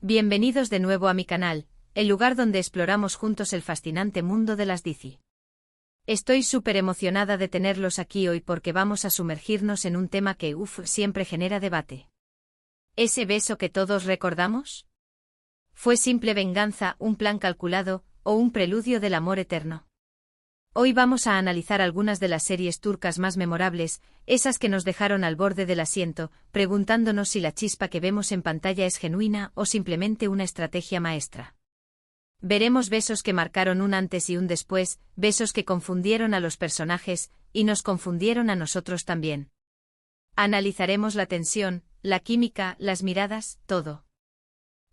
Bienvenidos de nuevo a mi canal, el lugar donde exploramos juntos el fascinante mundo de las DC. Estoy súper emocionada de tenerlos aquí hoy porque vamos a sumergirnos en un tema que, siempre genera debate. ¿Ese beso que todos recordamos? ¿Fue simple venganza, un plan calculado, o un preludio del amor eterno? Hoy vamos a analizar algunas de las series turcas más memorables, esas que nos dejaron al borde del asiento, preguntándonos si la chispa que vemos en pantalla es genuina o simplemente una estrategia maestra. Veremos besos que marcaron un antes y un después, besos que confundieron a los personajes, y nos confundieron a nosotros también. Analizaremos la tensión, la química, las miradas, todo.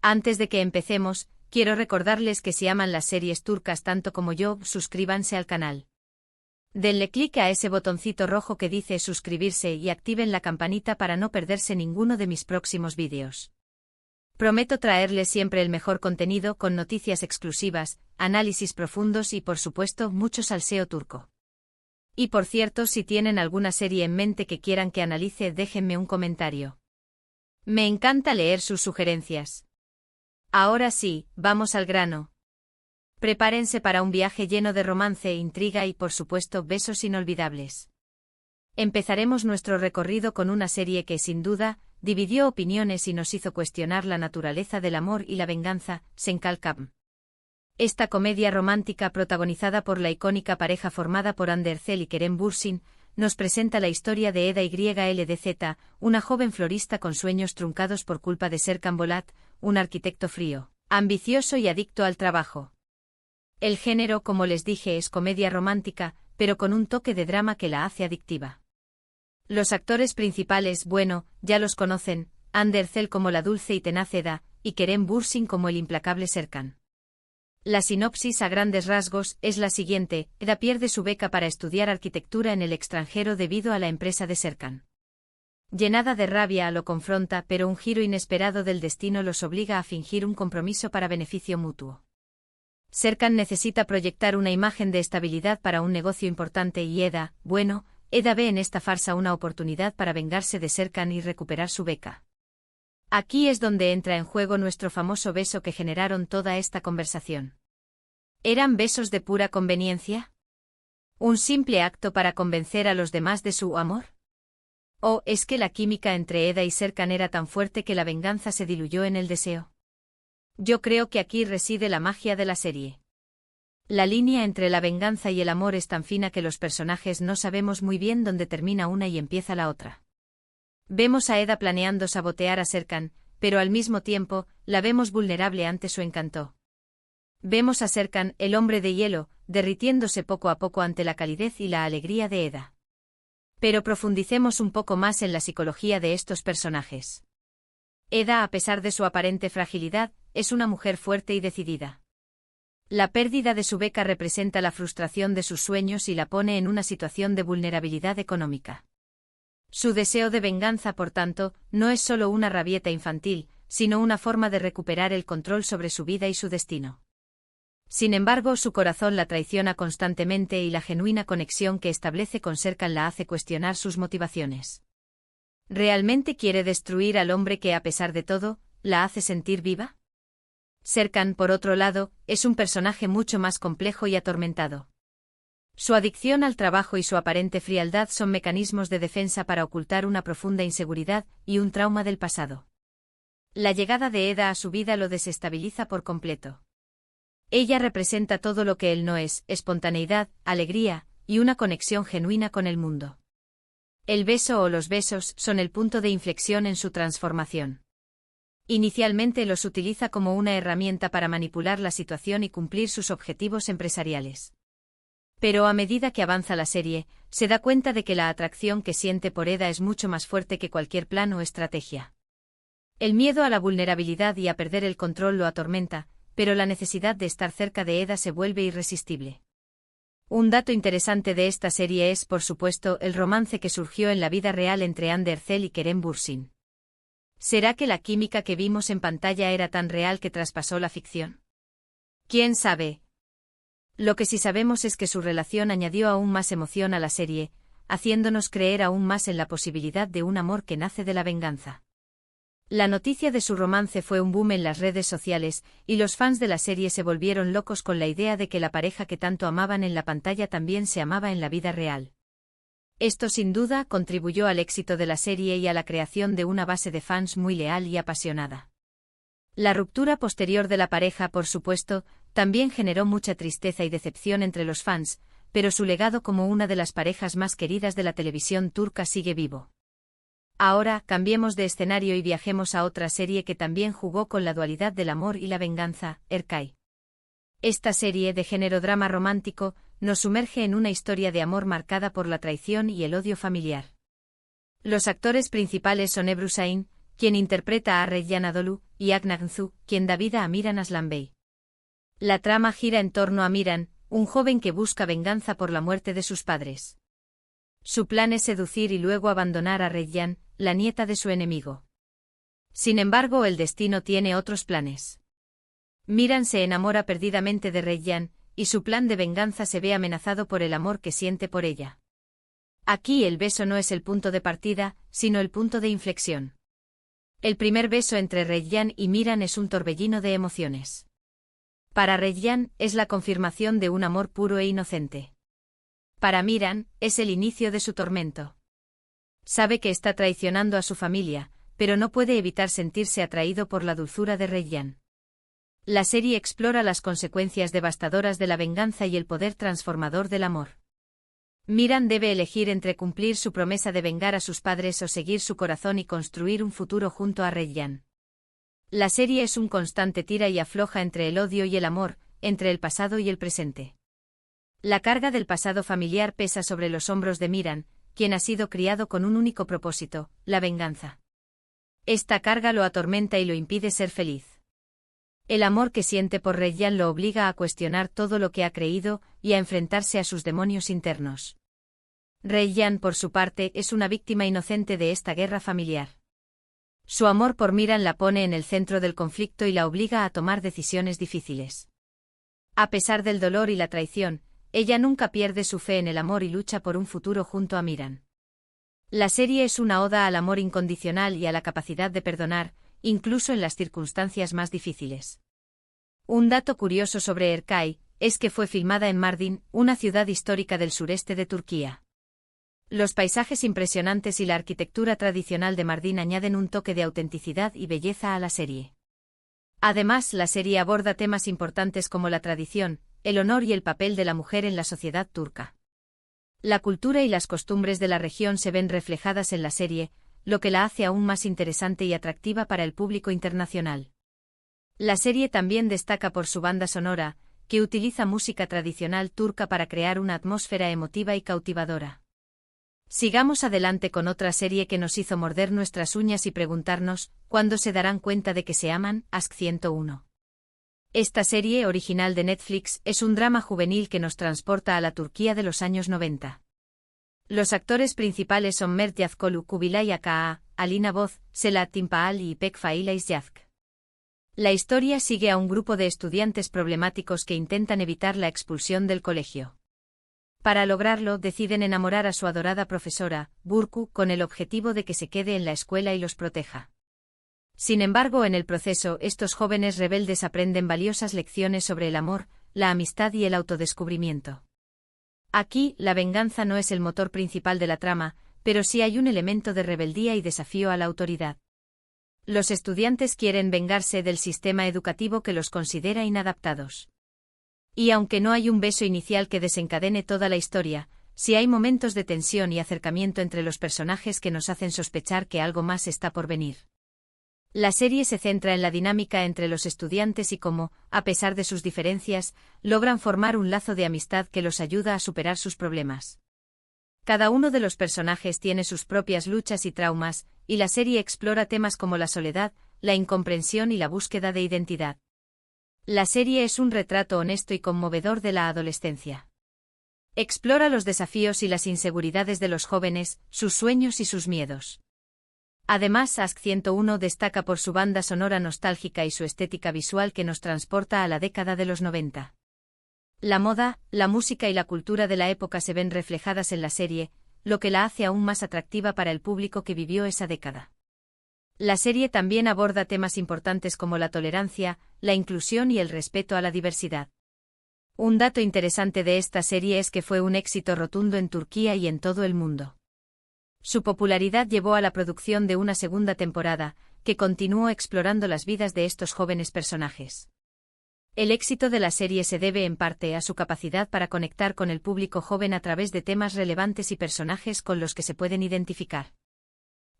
Antes de que empecemos, quiero recordarles que si aman las series turcas tanto como yo, suscríbanse al canal. Denle clic a ese botoncito rojo que dice suscribirse y activen la campanita para no perderse ninguno de mis próximos vídeos. Prometo traerles siempre el mejor contenido con noticias exclusivas, análisis profundos y por supuesto mucho salseo turco. Y por cierto, si tienen alguna serie en mente que quieran que analice, déjenme un comentario. Me encanta leer sus sugerencias. Ahora sí, vamos al grano. Prepárense para un viaje lleno de romance, intriga y por supuesto besos inolvidables. Empezaremos nuestro recorrido con una serie que sin duda dividió opiniones y nos hizo cuestionar la naturaleza del amor y la venganza, Senkalkam. Esta comedia romántica protagonizada por la icónica pareja formada por Hande Erçel y Kerem Bürsin, nos presenta la historia de Eda YLDZ, una joven florista con sueños truncados por culpa de Serkan Bolat, un arquitecto frío, ambicioso y adicto al trabajo. El género, como les dije, es comedia romántica, pero con un toque de drama que la hace adictiva. Los actores principales, bueno, ya los conocen, Hande Erçel como la dulce y tenaz Eda, y Kerem Bürsin como el implacable Serkan. La sinopsis a grandes rasgos es la siguiente: Eda pierde su beca para estudiar arquitectura en el extranjero debido a la empresa de Serkan. Llenada de rabia lo confronta, pero un giro inesperado del destino los obliga a fingir un compromiso para beneficio mutuo. Serkan necesita proyectar una imagen de estabilidad para un negocio importante y Eda ve en esta farsa una oportunidad para vengarse de Serkan y recuperar su beca. Aquí es donde entra en juego nuestro famoso beso que generaron toda esta conversación. ¿Eran besos de pura conveniencia? ¿Un simple acto para convencer a los demás de su amor? ¿O es que la química entre Eda y Serkan era tan fuerte que la venganza se diluyó en el deseo? Yo creo que aquí reside la magia de la serie. La línea entre la venganza y el amor es tan fina que los personajes no sabemos muy bien dónde termina una y empieza la otra. Vemos a Eda planeando sabotear a Serkan, pero al mismo tiempo, la vemos vulnerable ante su encanto. Vemos a Serkan, el hombre de hielo, derritiéndose poco a poco ante la calidez y la alegría de Eda. Pero profundicemos un poco más en la psicología de estos personajes. Eda, a pesar de su aparente fragilidad, es una mujer fuerte y decidida. La pérdida de su beca representa la frustración de sus sueños y la pone en una situación de vulnerabilidad económica. Su deseo de venganza, por tanto, no es solo una rabieta infantil, sino una forma de recuperar el control sobre su vida y su destino. Sin embargo, su corazón la traiciona constantemente y la genuina conexión que establece con Serkan la hace cuestionar sus motivaciones. ¿Realmente quiere destruir al hombre que, a pesar de todo, la hace sentir viva? Serkan, por otro lado, es un personaje mucho más complejo y atormentado. Su adicción al trabajo y su aparente frialdad son mecanismos de defensa para ocultar una profunda inseguridad y un trauma del pasado. La llegada de Eda a su vida lo desestabiliza por completo. Ella representa todo lo que él no es: espontaneidad, alegría, y una conexión genuina con el mundo. El beso o los besos son el punto de inflexión en su transformación. Inicialmente los utiliza como una herramienta para manipular la situación y cumplir sus objetivos empresariales. Pero a medida que avanza la serie, se da cuenta de que la atracción que siente por Eda es mucho más fuerte que cualquier plan o estrategia. El miedo a la vulnerabilidad y a perder el control lo atormenta, pero la necesidad de estar cerca de Eda se vuelve irresistible. Un dato interesante de esta serie es, por supuesto, el romance que surgió en la vida real entre Hande Erçel y Kerem Bürsin. ¿Será que la química que vimos en pantalla era tan real que traspasó la ficción? ¿Quién sabe? Lo que sí sabemos es que su relación añadió aún más emoción a la serie, haciéndonos creer aún más en la posibilidad de un amor que nace de la venganza. La noticia de su romance fue un boom en las redes sociales, y los fans de la serie se volvieron locos con la idea de que la pareja que tanto amaban en la pantalla también se amaba en la vida real. Esto sin duda contribuyó al éxito de la serie y a la creación de una base de fans muy leal y apasionada. La ruptura posterior de la pareja, por supuesto, también generó mucha tristeza y decepción entre los fans, pero su legado como una de las parejas más queridas de la televisión turca sigue vivo. Ahora, cambiemos de escenario y viajemos a otra serie que también jugó con la dualidad del amor y la venganza, Erkay. Esta serie, de género drama romántico, nos sumerge en una historia de amor marcada por la traición y el odio familiar. Los actores principales son Ebru Şahin, quien interpreta a Reyyan Anadolu, y Aknan Su, quien da vida a Miran Aslanbey. La trama gira en torno a Miran, un joven que busca venganza por la muerte de sus padres. Su plan es seducir y luego abandonar a Reyyan, la nieta de su enemigo. Sin embargo, el destino tiene otros planes. Miran se enamora perdidamente de Reyyan, y su plan de venganza se ve amenazado por el amor que siente por ella. Aquí el beso no es el punto de partida, sino el punto de inflexión. El primer beso entre Reyyan y Miran es un torbellino de emociones. Para Reyyan, es la confirmación de un amor puro e inocente. Para Miran, es el inicio de su tormento. Sabe que está traicionando a su familia, pero no puede evitar sentirse atraído por la dulzura de Reyyan. La serie explora las consecuencias devastadoras de la venganza y el poder transformador del amor. Miran debe elegir entre cumplir su promesa de vengar a sus padres o seguir su corazón y construir un futuro junto a Reyyan. La serie es un constante tira y afloja entre el odio y el amor, entre el pasado y el presente. La carga del pasado familiar pesa sobre los hombros de Miran, quien ha sido criado con un único propósito, la venganza. Esta carga lo atormenta y lo impide ser feliz. El amor que siente por Reyyan lo obliga a cuestionar todo lo que ha creído y a enfrentarse a sus demonios internos. Reyyan, por su parte, es una víctima inocente de esta guerra familiar. Su amor por Miran la pone en el centro del conflicto y la obliga a tomar decisiones difíciles. A pesar del dolor y la traición, ella nunca pierde su fe en el amor y lucha por un futuro junto a Miran. La serie es una oda al amor incondicional y a la capacidad de perdonar, incluso en las circunstancias más difíciles. Un dato curioso sobre Erkay es que fue filmada en Mardin, una ciudad histórica del sureste de Turquía. Los paisajes impresionantes y la arquitectura tradicional de Mardin añaden un toque de autenticidad y belleza a la serie. Además, la serie aborda temas importantes como la tradición, el honor y el papel de la mujer en la sociedad turca. La cultura y las costumbres de la región se ven reflejadas en la serie, lo que la hace aún más interesante y atractiva para el público internacional. La serie también destaca por su banda sonora, que utiliza música tradicional turca para crear una atmósfera emotiva y cautivadora. Sigamos adelante con otra serie que nos hizo morder nuestras uñas y preguntarnos, ¿cuándo se darán cuenta de que se aman? Aşk 101. Esta serie, original de Netflix, es un drama juvenil que nos transporta a la Turquía de los años 90. Los actores principales son Mert Yazkolu, Kubilay Aka, Alina Boz, Selahattin Timpaal y İpek Failaz-Yazk. La historia sigue a un grupo de estudiantes problemáticos que intentan evitar la expulsión del colegio. Para lograrlo, deciden enamorar a su adorada profesora, Burcu, con el objetivo de que se quede en la escuela y los proteja. Sin embargo, en el proceso, estos jóvenes rebeldes aprenden valiosas lecciones sobre el amor, la amistad y el autodescubrimiento. Aquí, la venganza no es el motor principal de la trama, pero sí hay un elemento de rebeldía y desafío a la autoridad. Los estudiantes quieren vengarse del sistema educativo que los considera inadaptados. Y aunque no hay un beso inicial que desencadene toda la historia, sí hay momentos de tensión y acercamiento entre los personajes que nos hacen sospechar que algo más está por venir. La serie se centra en la dinámica entre los estudiantes y cómo, a pesar de sus diferencias, logran formar un lazo de amistad que los ayuda a superar sus problemas. Cada uno de los personajes tiene sus propias luchas y traumas, y la serie explora temas como la soledad, la incomprensión y la búsqueda de identidad. La serie es un retrato honesto y conmovedor de la adolescencia. Explora los desafíos y las inseguridades de los jóvenes, sus sueños y sus miedos. Además, Aşk 101 destaca por su banda sonora nostálgica y su estética visual que nos transporta a la década de los 90. La moda, la música y la cultura de la época se ven reflejadas en la serie, lo que la hace aún más atractiva para el público que vivió esa década. La serie también aborda temas importantes como la tolerancia, la inclusión y el respeto a la diversidad. Un dato interesante de esta serie es que fue un éxito rotundo en Turquía y en todo el mundo. Su popularidad llevó a la producción de una segunda temporada, que continuó explorando las vidas de estos jóvenes personajes. El éxito de la serie se debe en parte a su capacidad para conectar con el público joven a través de temas relevantes y personajes con los que se pueden identificar.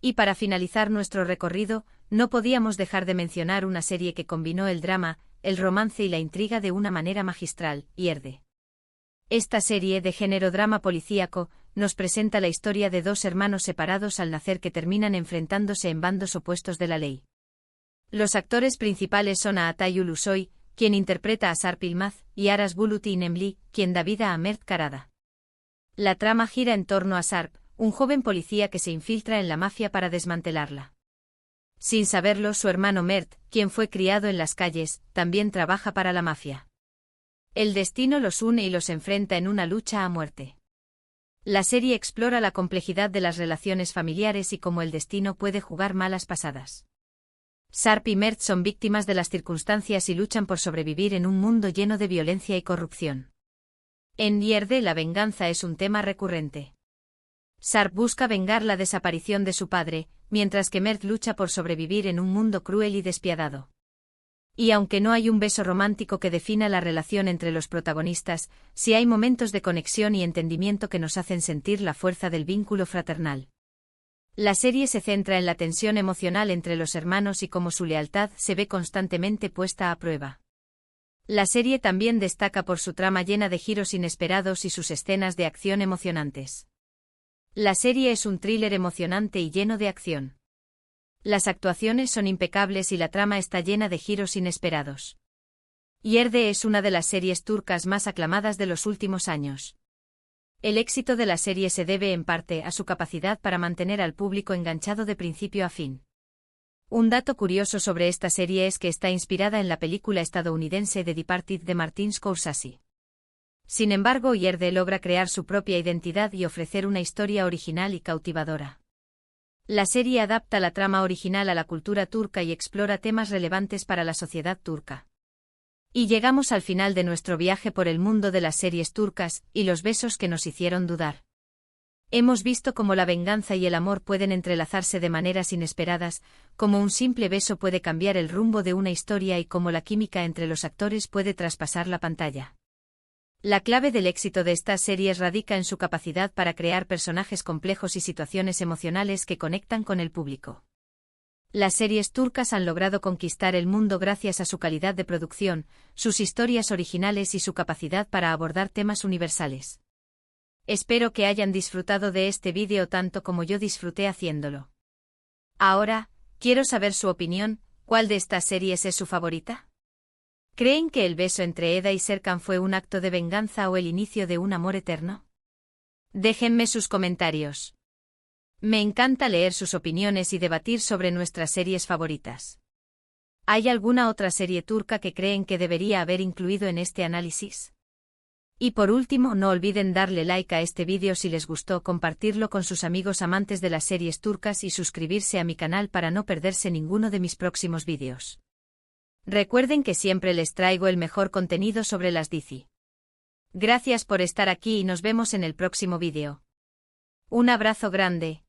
Y para finalizar nuestro recorrido, no podíamos dejar de mencionar una serie que combinó el drama, el romance y la intriga de una manera magistral, Yerde. Esta serie de género drama policíaco nos presenta la historia de dos hermanos separados al nacer que terminan enfrentándose en bandos opuestos de la ley. Los actores principales son Atay Ulusoy, quien interpreta a Sarp Yılmaz, y Aras Bulut İynemli, quien da vida a Mert Karada. La trama gira en torno a Sarp, un joven policía que se infiltra en la mafia para desmantelarla. Sin saberlo, su hermano Mert, quien fue criado en las calles, también trabaja para la mafia. El destino los une y los enfrenta en una lucha a muerte. La serie explora la complejidad de las relaciones familiares y cómo el destino puede jugar malas pasadas. Sarp y Mert son víctimas de las circunstancias y luchan por sobrevivir en un mundo lleno de violencia y corrupción. En Yerde la venganza es un tema recurrente. Sarp busca vengar la desaparición de su padre, mientras que Mert lucha por sobrevivir en un mundo cruel y despiadado. Y aunque no hay un beso romántico que defina la relación entre los protagonistas, sí hay momentos de conexión y entendimiento que nos hacen sentir la fuerza del vínculo fraternal. La serie se centra en la tensión emocional entre los hermanos y cómo su lealtad se ve constantemente puesta a prueba. La serie también destaca por su trama llena de giros inesperados y sus escenas de acción emocionantes. La serie es un thriller emocionante y lleno de acción. Las actuaciones son impecables y la trama está llena de giros inesperados. Yerde es una de las series turcas más aclamadas de los últimos años. El éxito de la serie se debe en parte a su capacidad para mantener al público enganchado de principio a fin. Un dato curioso sobre esta serie es que está inspirada en la película estadounidense The Departed de Martin Scorsese. Sin embargo, Yerde logra crear su propia identidad y ofrecer una historia original y cautivadora. La serie adapta la trama original a la cultura turca y explora temas relevantes para la sociedad turca. Y llegamos al final de nuestro viaje por el mundo de las series turcas y los besos que nos hicieron dudar. Hemos visto cómo la venganza y el amor pueden entrelazarse de maneras inesperadas, cómo un simple beso puede cambiar el rumbo de una historia y cómo la química entre los actores puede traspasar la pantalla. La clave del éxito de estas series radica en su capacidad para crear personajes complejos y situaciones emocionales que conectan con el público. Las series turcas han logrado conquistar el mundo gracias a su calidad de producción, sus historias originales y su capacidad para abordar temas universales. Espero que hayan disfrutado de este vídeo tanto como yo disfruté haciéndolo. Ahora, quiero saber su opinión, ¿cuál de estas series es su favorita? ¿Creen que el beso entre Eda y Serkan fue un acto de venganza o el inicio de un amor eterno? Déjenme sus comentarios. Me encanta leer sus opiniones y debatir sobre nuestras series favoritas. ¿Hay alguna otra serie turca que creen que debería haber incluido en este análisis? Y por último, no olviden darle like a este vídeo si les gustó, compartirlo con sus amigos amantes de las series turcas y suscribirse a mi canal para no perderse ninguno de mis próximos vídeos. Recuerden que siempre les traigo el mejor contenido sobre las dizi. Gracias por estar aquí y nos vemos en el próximo vídeo. Un abrazo grande.